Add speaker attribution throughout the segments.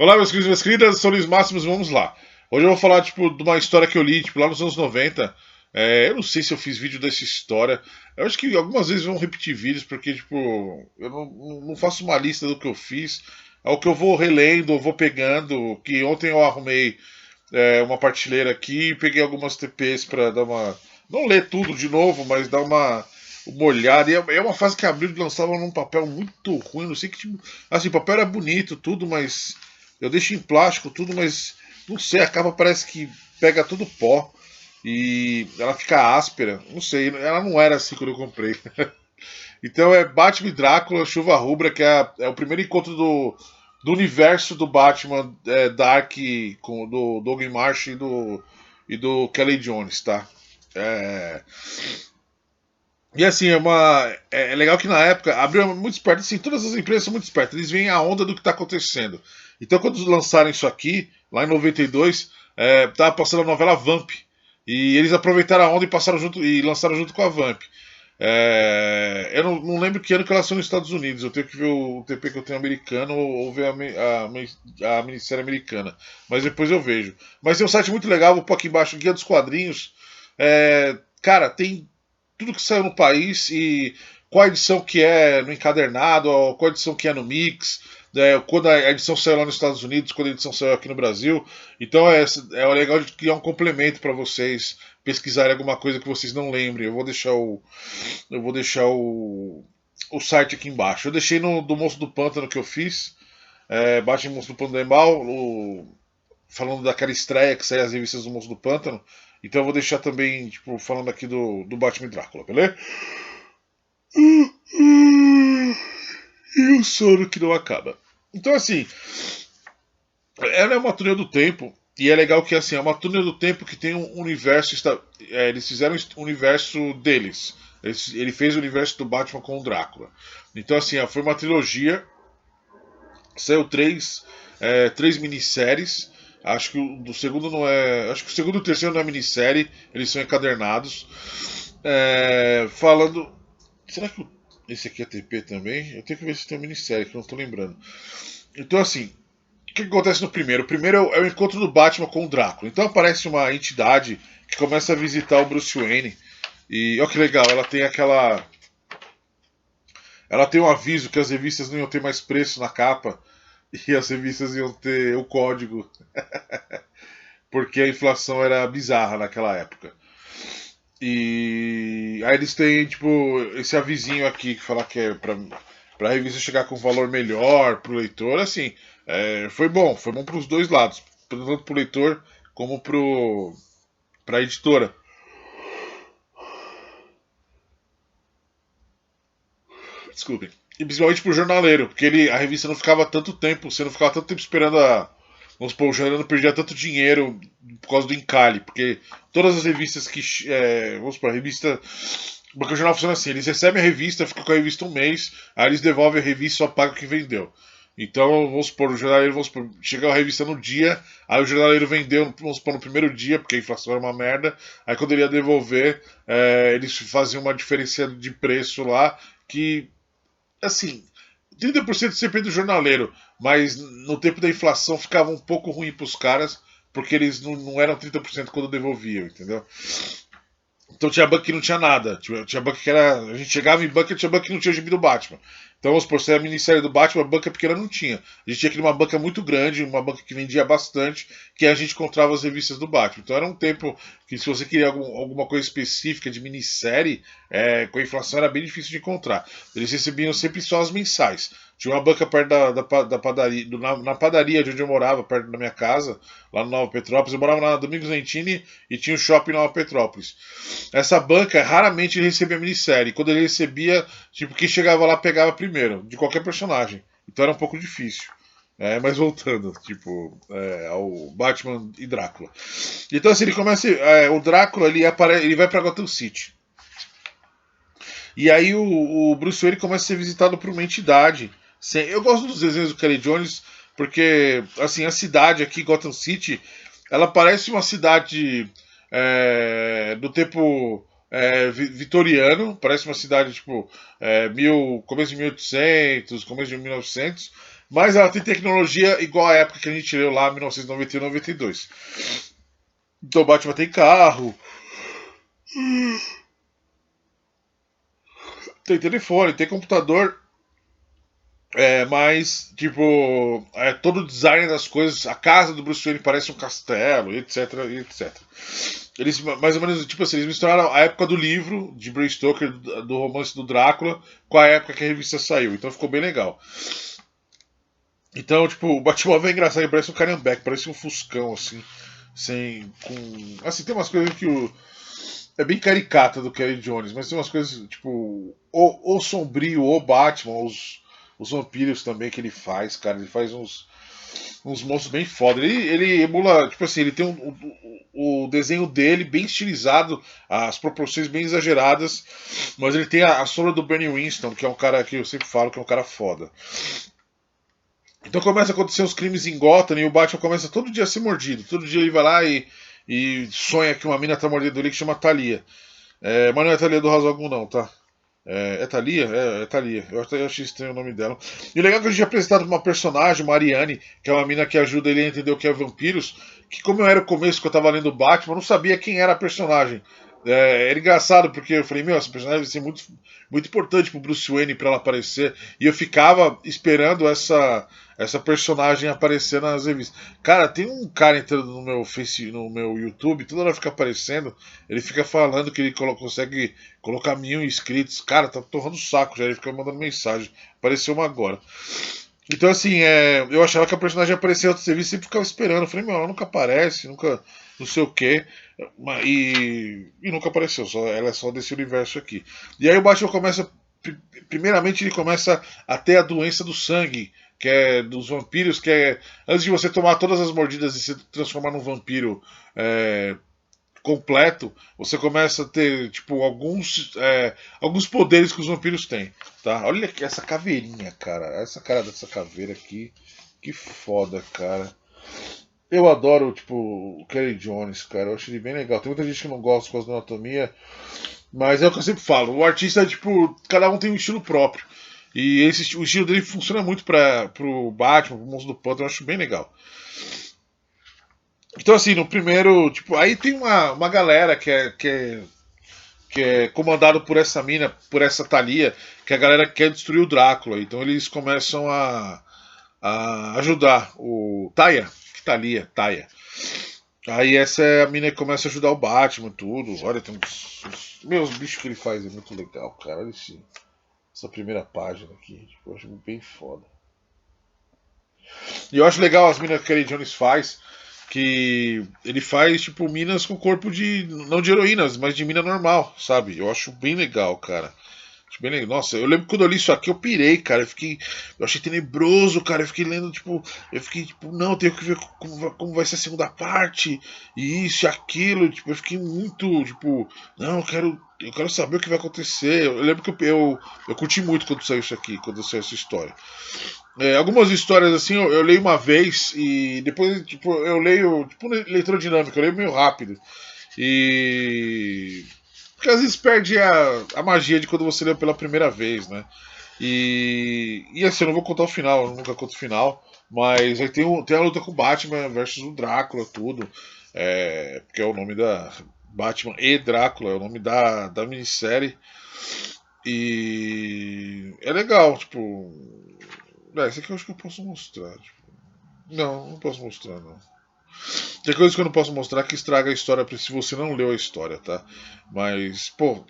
Speaker 1: Olá, meus queridos e minhas queridas, sou Luiz Máximos, vamos lá. Hoje eu vou falar, de uma história que eu li, lá nos anos 90. Eu não sei se eu fiz vídeo dessa história. Eu acho que algumas vezes vão repetir vídeos, porque, eu não faço uma lista do que eu fiz. É o que eu vou relendo, eu vou pegando, que ontem eu arrumei uma partilheira aqui, peguei algumas TPs pra dar uma... Não ler tudo de novo, mas dar uma olhada. E é uma fase que abriu e lançava num papel muito ruim, não sei que tipo... Assim, o papel era bonito, tudo, mas... Eu deixo em plástico tudo, mas não sei, a capa parece que pega todo pó e ela fica áspera. Não sei, ela não era assim quando eu comprei. Então é Batman e Drácula, Chuva Rubra, que é o primeiro encontro do universo do Batman Dark com do Doug Marsh e do Kelly Jones, tá? É, e assim, é legal que na época abriu muito esperto, assim, todas as empresas são muito espertas, eles veem a onda do que está acontecendo. Então quando lançaram isso aqui, lá em 92, tava passando a novela Vamp. E eles aproveitaram a onda e passaram junto e lançaram junto com a Vamp. Eu não lembro que ano que ela saiu nos Estados Unidos. Eu tenho que ver o TP que eu tenho americano ou ver a minissérie americana. Mas depois eu vejo. Mas tem um site muito legal, vou pôr aqui embaixo, Guia dos Quadrinhos. Cara, tem tudo que saiu no país e qual edição que é no encadernado, ou qual edição que é no mix, quando a edição saiu lá nos Estados Unidos, quando a edição saiu aqui no Brasil. Então é legal de criar um complemento para vocês pesquisarem alguma coisa que vocês não lembrem. Eu vou deixar o site aqui embaixo. Eu deixei no do Monstro do Pântano que eu fiz. Bate em Monstro do Pântano do Mal, falando daquela estreia que saiu as revistas do Monstro do Pântano. Então eu vou deixar também, falando aqui do Batman e Drácula, beleza? E o sono que não acaba. Então, assim, ela é uma túnel do tempo. E é legal que assim, é uma túnel do tempo que tem um universo. Eles fizeram o universo deles. Ele fez o universo do Batman com o Drácula. Então, assim, foi uma trilogia. Saiu três minisséries. Acho que o do segundo não é. Acho que o segundo e o terceiro não é minissérie. Eles são encadernados. Falando. Será que esse aqui é TP também? Eu tenho que ver se tem uma minissérie, que eu não tô lembrando. Então, assim, o que acontece no primeiro? O primeiro é o encontro do Batman com o Drácula. Então aparece uma entidade que começa a visitar o Bruce Wayne. E olha que legal, ela tem aquela. Ela tem um aviso que as revistas não iam ter mais preço na capa. E as revistas iam ter o código. Porque a inflação era bizarra naquela época. E aí eles têm, esse avisinho aqui que fala que é pra revista chegar com um valor melhor pro leitor, assim, foi bom pros dois lados, tanto pro leitor como pra editora. Desculpe. E principalmente pro jornaleiro, porque a revista não ficava tanto tempo, você não ficava tanto tempo esperando a. Vamos supor, o jornaleiro não perdia tanto dinheiro por causa do encalhe, porque todas as revistas que. Vamos supor, a revista. Porque o jornal funciona assim, eles recebem a revista, ficam com a revista um mês, aí eles devolvem a revista e só pagam o que vendeu. Então, vamos supor, o jornaleiro, chega a revista no dia, aí o jornaleiro vendeu, vamos supor, no primeiro dia, porque a inflação era uma merda, aí quando ele ia devolver, eles faziam uma diferença de preço lá, que assim, 30% sempre do jornaleiro, mas no tempo da inflação ficava um pouco ruim para os caras, porque eles não eram 30% quando devolviam, entendeu? Então tinha banco que não tinha nada. Tinha banco que era. A gente chegava em banca e tinha banco que não tinha o gibi do Batman. Então, vamos supor, se era a minissérie do Batman, a banca pequena não tinha. A gente tinha que ir numa banca muito grande, uma banca que vendia bastante, que a gente encontrava as revistas do Batman. Então era um tempo que, se você queria alguma coisa específica de minissérie, com a inflação era bem difícil de encontrar. Eles recebiam sempre só as mensais. Tinha uma banca perto da padaria, na padaria de onde eu morava, perto da minha casa, lá no Nova Petrópolis. Eu morava na Domingos Nentini e tinha o shopping Nova Petrópolis. Essa banca raramente ele recebia minissérie. Quando ele recebia, quem chegava lá pegava primeiro, de qualquer personagem. Então era um pouco difícil. Mas voltando, ao Batman e Drácula. Então assim, ele começa. O Drácula ele vai pra Gotham City. E aí o Bruce Wayne começa a ser visitado por uma entidade. Eu gosto dos desenhos do Kelly Jones, porque assim, a cidade aqui, Gotham City, ela parece uma cidade do tempo vitoriano, parece uma cidade começo de 1800, começo de 1900. Mas ela tem tecnologia igual à época que a gente leu lá, 1991 e 92. Então o Batman tem carro, tem telefone, tem computador. Mas, tipo, todo o design das coisas, a casa do Bruce Wayne parece um castelo, etc, etc. Eles, mais ou menos, tipo assim, eles misturaram a época do livro, de Bram Stoker, do romance do Drácula, com a época que a revista saiu. Então ficou bem legal. Então, tipo, o Batmóvel é engraçado, ele parece um Carambeque, parece um Fuscão, assim, sem, com... Assim, tem umas coisas que é bem caricata do Kerry Jones, mas tem umas coisas, tipo, o sombrio, o Batman, os vampiros também que ele faz, cara. Ele faz uns monstros bem foda. Ele emula, tipo assim, ele tem o desenho dele bem estilizado, as proporções bem exageradas, mas ele tem a sombra do Bernie Winston, que é um cara que eu sempre falo que é um cara foda. Então começa a acontecer os crimes em Gotham e o Batman começa todo dia a ser mordido. Todo dia ele vai lá e sonha que uma mina tá mordendo ele que chama Thalia. Mas não é Thalia do Razo Algum não, tá? É Thalia? É Thalia. Eu até achei estranho o nome dela. E o legal é que a gente é apresentado uma personagem, Mariane, que é uma mina que ajuda ele a entender o que é vampiros. Que como eu era o começo que eu tava lendo Batman, eu não sabia quem era a personagem. Era engraçado porque eu falei, meu, essa personagem vai ser muito, muito importante pro Bruce Wayne pra ela aparecer. E eu ficava esperando essa personagem aparecer nas revistas. Cara, tem um cara entrando no meu Face, no meu YouTube, toda hora fica aparecendo. Ele fica falando que ele consegue colocar 1.000 inscritos. Cara, tá torrando o saco já. Ele fica mandando mensagem. Apareceu uma agora. Então, assim, eu achava que a personagem aparecia em outro serviço e sempre ficava esperando. Eu falei, meu, ela nunca aparece, nunca. Não sei o quê. E nunca apareceu. Ela é só desse universo aqui. E aí o Batman começa. Primeiramente, ele começa a ter a doença do sangue, que é dos vampiros, que é. Antes de você tomar todas as mordidas e se transformar num vampiro. Completo, você começa a ter tipo alguns poderes que os vampiros têm, tá? Olha aqui essa caveirinha, cara, essa cara dessa caveira aqui, que foda, cara. Eu adoro tipo o Kerry Jones, cara, eu acho ele bem legal. Tem muita gente que não gosta por causa da anatomia, mas é o que eu sempre falo, o artista tipo, cada um tem um estilo próprio. E o estilo dele funciona muito pro Batman, pro Monstro do Pântano, eu acho bem legal. Então, assim, no primeiro, tipo, aí tem uma galera que é comandado por essa mina, por essa Thalia, que a galera quer destruir o Drácula. Então eles começam a ajudar o Taya, que Thalia, Taya. Aí essa é a mina que começa a ajudar o Batman, tudo. Olha, tem meus bichos que ele faz, é muito legal, cara. Olha essa primeira página aqui, tipo, eu acho bem foda. E eu acho legal as minas que o Kerry Jones faz, que ele faz, tipo, minas com corpo de. Não de heroínas, mas de mina normal, sabe? Eu acho bem legal, cara. Acho bem legal. Nossa, eu lembro que quando eu li isso aqui, eu pirei, cara. Eu achei tenebroso, cara. Eu fiquei lendo, tipo. Eu fiquei, tipo, não, tenho que ver como vai ser a segunda parte. E isso e aquilo. Tipo, eu fiquei muito, tipo. Não, eu quero saber o que vai acontecer. Eu lembro que eu curti muito quando saiu isso aqui, quando saiu essa história. Algumas histórias assim eu leio uma vez e depois tipo, eu leio tipo leitura dinâmica, eu leio meio rápido. E. Porque às vezes perde a magia de quando você leu pela primeira vez, né? E assim, eu não vou contar o final, eu nunca conto o final. Mas aí tem a luta com o Batman versus o Drácula, tudo. Porque é o nome da. Batman e Drácula, é o nome da minissérie. E é legal, tipo. Esse aqui eu acho que eu posso mostrar. Tipo. Não posso mostrar, não. Tem coisas que eu não posso mostrar que estraga a história se você não leu a história, tá? Mas, pô,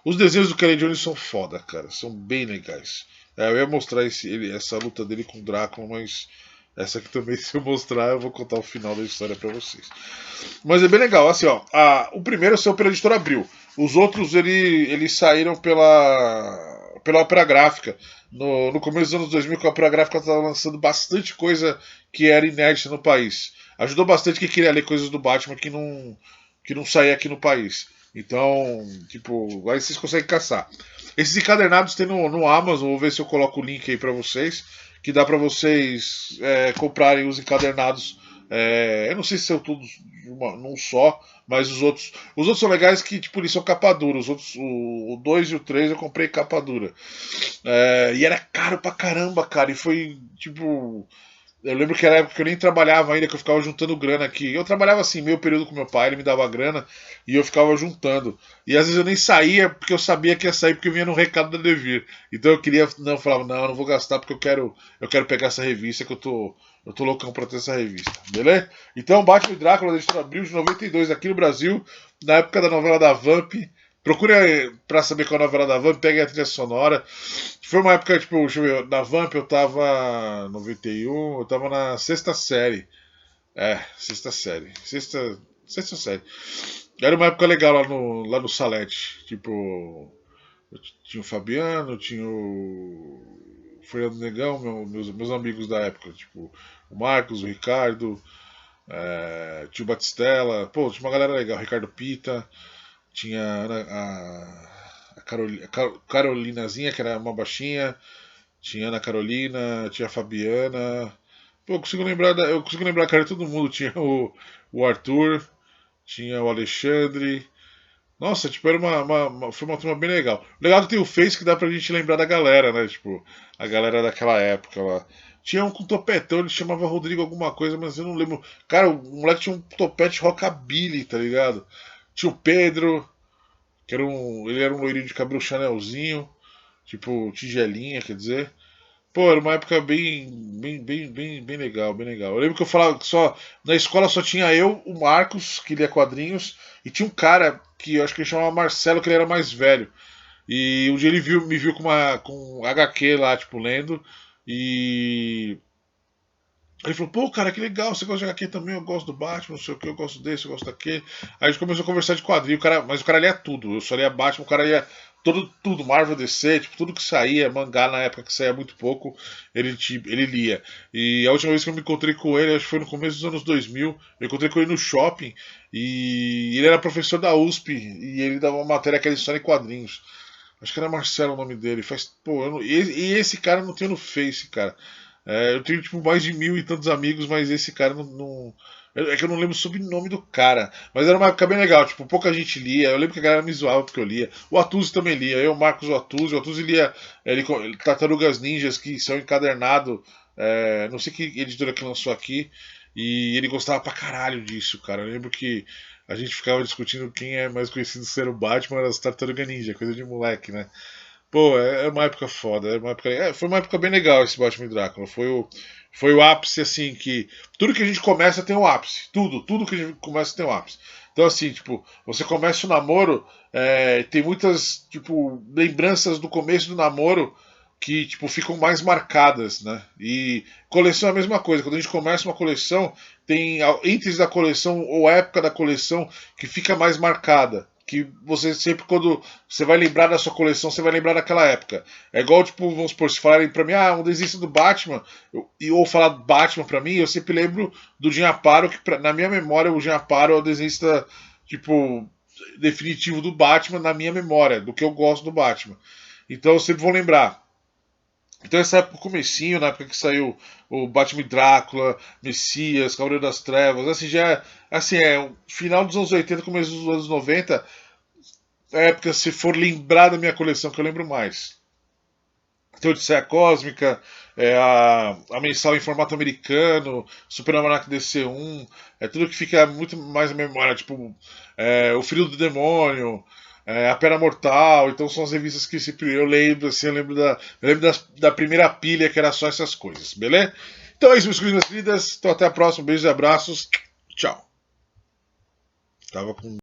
Speaker 1: os desenhos do Kerry Jones são foda, cara. São bem legais. Eu ia mostrar essa luta dele com o Drácula, mas essa aqui também, se eu mostrar, eu vou contar o final da história pra vocês. Mas é bem legal, assim, ó. O primeiro saiu pela editora Abril. Os outros, eles saíram pela Opera Gráfica. No começo dos anos 2000, que a Opera Gráfica estava lançando bastante coisa que era inédita no país. Ajudou bastante quem queria ler coisas do Batman que não saía aqui no país. Então, tipo, aí vocês conseguem caçar. Esses encadernados tem no Amazon, vou ver se eu coloco o link aí pra vocês, que dá pra vocês comprarem os encadernados Eu não sei se são todos num só, mas os outros são legais que, tipo, eles são capa dura. Os outros, o 2 e o 3 eu comprei capa dura. E era caro pra caramba, cara. E foi, tipo, eu lembro que era época que eu nem trabalhava ainda, que eu ficava juntando grana aqui. Eu trabalhava assim, meio período com meu pai, ele me dava grana e eu ficava juntando. E às vezes eu nem saía porque eu sabia que ia sair porque vinha no recado da Devir. Então eu queria, não, eu falava, não, eu não vou gastar porque eu quero pegar essa revista que eu tô loucão pra ter essa revista, beleza? Então Batman e Drácula, da editora Abril de 92 aqui no Brasil, na época da novela da Vamp. Procure pra saber qual é a novela da Vamp, pegue a trilha sonora. Foi uma época, tipo, deixa eu ver, na Vamp eu tava 91, eu tava na sexta série. Sexta série. Sexta série. Era uma época legal lá no Salete. Tipo, tinha o Fabiano, tinha o Fernando Negão, meus amigos da época. Tipo, o Marcos, o Ricardo, tinha o Batistella. Pô, tinha uma galera legal. Ricardo Pita, tinha a Carolinazinha, que era uma baixinha. Tinha a Ana Carolina, tinha a Fabiana. Pô, eu consigo lembrar a cara de todo mundo. Tinha o Arthur, tinha o Alexandre. Nossa, tipo, era foi uma turma bem legal. Legal que tem o Face que dá pra gente lembrar da galera, né? Tipo, a galera daquela época lá. Tinha um com topetão, ele chamava Rodrigo alguma coisa, mas eu não lembro. Cara, o moleque tinha um topete rockabilly, tá ligado? Tinha o Pedro, ele era um loirinho de cabelo chanelzinho, tipo, tigelinha, quer dizer. Pô, era uma época bem legal, bem legal. Eu lembro que eu falava que só. Na escola só tinha eu, o Marcos, que lia quadrinhos, e tinha um cara que eu acho que ele chamava Marcelo, que ele era mais velho. E um dia me viu com HQ lá, tipo, lendo. E ele falou, pô, cara, que legal, você gosta de HQ também, eu gosto do Batman, não sei o que, eu gosto desse, eu gosto daquele. Aí a gente começou a conversar de quadrinho, mas o cara lia tudo, eu só lia Batman, o cara lia tudo, Marvel DC, tipo, tudo que saía, mangá na época que saía muito pouco, ele lia. E a última vez que eu me encontrei com ele, acho que foi no começo dos anos 2000, eu encontrei com ele no shopping, e ele era professor da USP, e ele dava uma matéria que era história em quadrinhos. Acho que era Marcelo o nome dele. Pô, e esse cara eu não tenho no Face, cara. Eu tenho tipo mais de 1000 e tantos amigos, mas esse cara é que eu não lembro o sobrenome do cara. Mas era uma época bem legal, tipo, pouca gente lia. Eu lembro que a galera me zoava porque eu lia. O Atuzzi também lia. Eu, Marcos, o Atuzzi lia Tartarugas Ninjas, que são encadernado. Não sei que editora que lançou aqui. E ele gostava pra caralho disso, cara. Eu lembro que a gente ficava discutindo quem é mais conhecido ser o Batman das Tartarugas Ninja, coisa de moleque, né? Pô, é uma época foda. Foi uma época bem legal esse Batman e Drácula. Foi o ápice, assim, que. Tudo que a gente começa tem um ápice. Tudo que a gente começa tem um ápice. Então, assim, tipo, você começa o namoro, tem muitas, tipo, lembranças do começo do namoro que, tipo, ficam mais marcadas, né? E coleção é a mesma coisa. Quando a gente começa uma coleção, tem itens da coleção ou época da coleção que fica mais marcada. Que você sempre, quando você vai lembrar da sua coleção, você vai lembrar daquela época. É igual, tipo, vamos supor, se falarem pra mim, um desenho do Batman, ou falar Batman pra mim, eu sempre lembro do Jim Aparo, que na minha memória, o Jim Aparo é o desenhista, tipo, definitivo do Batman na minha memória, do que eu gosto do Batman. Então eu sempre vou lembrar. Então essa época, comecinho, na época que saiu o Batman e Drácula, Messias, Cavaleiro das Trevas, assim, o final dos anos 80, começo dos anos 90, é a época, se for lembrar da minha coleção, que eu lembro mais. Tem o Odisseia Cósmica, a mensal em formato americano, Super Almanac DC1, é tudo que fica muito mais na memória, tipo, O Filho do Demônio, A Pera Mortal, então são as revistas que sempre eu lembro, assim, eu lembro da primeira pilha que era só essas coisas, beleza? Então é isso, meus queridos e minhas queridas, então até a próxima, beijos e abraços, tchau. Tava com